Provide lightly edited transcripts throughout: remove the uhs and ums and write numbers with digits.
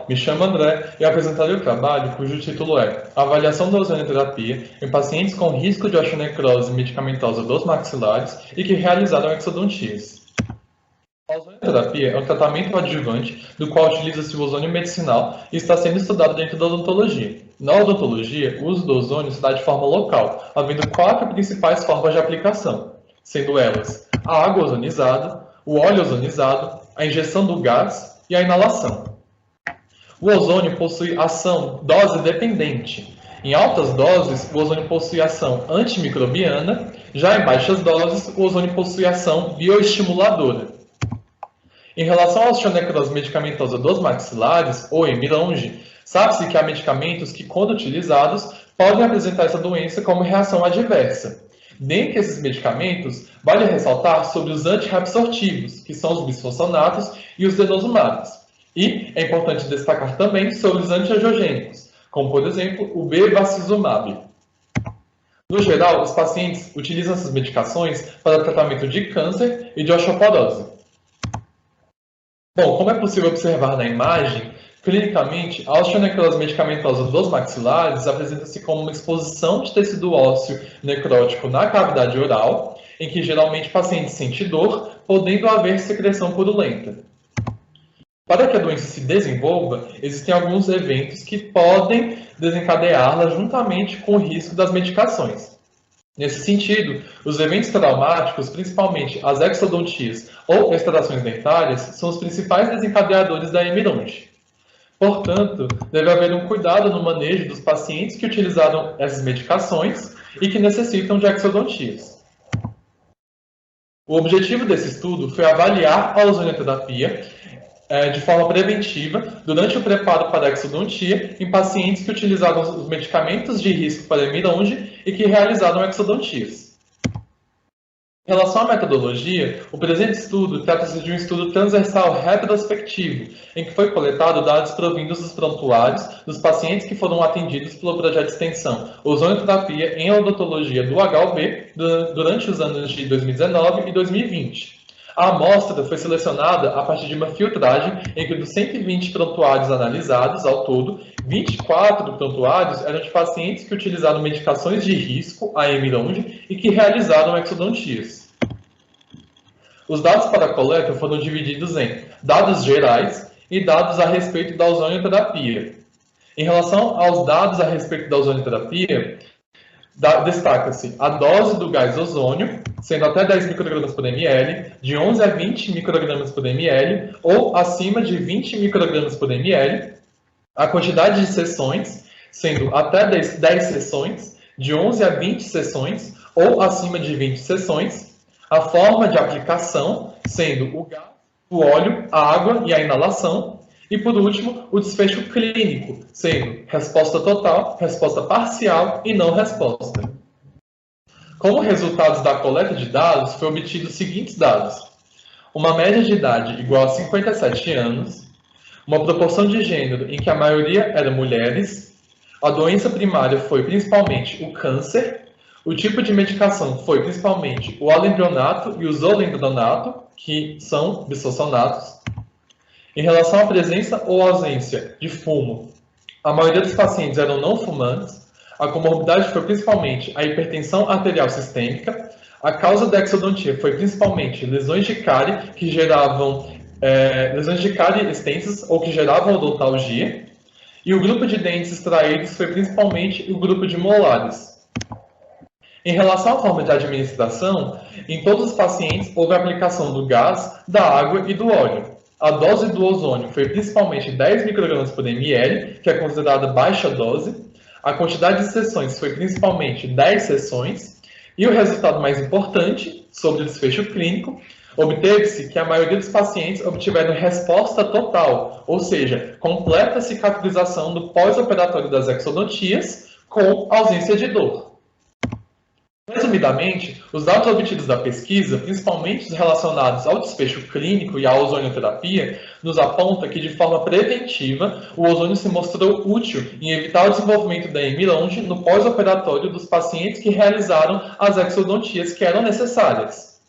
me chamo André e apresentarei o trabalho cujo título é Avaliação da ozonioterapia em pacientes com risco de osteonecrose medicamentosa dos maxilares e que realizaram exodontias. A ozonioterapia é um tratamento adjuvante do qual utiliza-se o ozônio medicinal e está sendo estudado dentro da odontologia. Na odontologia, o uso do ozônio se dá de forma local, havendo 4 principais formas de aplicação, sendo elas a água ozonizada, o óleo ozonizado, a injeção do gás e a inalação. O ozônio possui ação dose dependente. Em altas doses, o ozônio possui ação antimicrobiana, já em baixas doses, o ozônio possui ação bioestimuladora. Em relação à osteonecrose medicamentosa dos maxilares, ou hemironge, sabe-se que há medicamentos que, quando utilizados, podem apresentar essa doença como reação adversa. Dentre esses medicamentos, vale ressaltar sobre os antirreabsortivos, que são os bisfosfonatos e os denosumabs. E é importante destacar também sobre os antiangiogênicos, como por exemplo o bevacizumab. No geral, os pacientes utilizam essas medicações para o tratamento de câncer e de osteoporose. Bom, como é possível observar na imagem, clinicamente, a osteonecrose medicamentosa dos maxilares apresenta-se como uma exposição de tecido ósseo necrótico na cavidade oral, em que geralmente o paciente sente dor, podendo haver secreção purulenta. Para que a doença se desenvolva, existem alguns eventos que podem desencadeá-la juntamente com o risco das medicações. Nesse sentido, os eventos traumáticos, principalmente as exodontias ou extrações dentárias, são os principais desencadeadores da hemironge. Portanto, deve haver um cuidado no manejo dos pacientes que utilizaram essas medicações e que necessitam de exodontias. O objetivo desse estudo foi avaliar a ozonioterapia de forma preventiva durante o preparo para a exodontia em pacientes que utilizaram os medicamentos de risco para hemironge e que realizaram exodontias. Em relação à metodologia, o presente estudo trata-se de um estudo transversal retrospectivo, em que foi coletado dados provindos dos prontuários dos pacientes que foram atendidos pelo projeto de extensão Ozonioterapia em Odontologia do HUB durante os anos de 2019 e 2020. A amostra foi selecionada a partir de uma filtragem em que dos 120 prontuários analisados ao todo, 24 prontuários eram de pacientes que utilizaram medicações de risco, a hemironge, e que realizaram exodontias. Os dados para a coleta foram divididos em dados gerais e dados a respeito da ozonioterapia. Em relação aos dados a respeito da ozonioterapia, destaca-se a dose do gás ozônio, sendo até 10 microgramas por ml, de 11 a 20 microgramas por ml ou acima de 20 microgramas por ml, a quantidade de sessões, sendo até 10 sessões, de 11 a 20 sessões ou acima de 20 sessões, a forma de aplicação, sendo o gás, o óleo, a água e a inalação, e, por último, o desfecho clínico, sendo resposta total, resposta parcial e não resposta. Como resultados da coleta de dados, foi obtido os seguintes dados. Uma média de idade igual a 57 anos, uma proporção de gênero em que a maioria eram mulheres, a doença primária foi principalmente o câncer, o tipo de medicação foi principalmente o alendronato e o zolendronato, que são bisfosfonatos. Em relação à presença ou ausência de fumo, a maioria dos pacientes eram não fumantes, a comorbidade foi principalmente a hipertensão arterial sistêmica, a causa da exodontia foi principalmente lesões de cárie que geravam lesões de cárie extensas ou que geravam odontalgia, e o grupo de dentes extraídos foi principalmente o grupo de molares. Em relação à forma de administração, em todos os pacientes houve a aplicação do gás, da água e do óleo. A dose do ozônio foi principalmente 10 microgramas por ml, que é considerada baixa dose. A quantidade de sessões foi principalmente 10 sessões. E o resultado mais importante, sobre o desfecho clínico, obteve-se que a maioria dos pacientes obtiveram resposta total, ou seja, completa cicatrização do pós-operatório das exodontias com ausência de dor. Resumidamente, os dados obtidos da pesquisa, principalmente os relacionados ao desfecho clínico e à ozonioterapia, nos aponta que, de forma preventiva, o ozônio se mostrou útil em evitar o desenvolvimento da hemironge no pós-operatório dos pacientes que realizaram as exodontias que eram necessárias.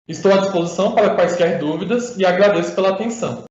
Estou à disposição para quaisquer dúvidas e agradeço pela atenção.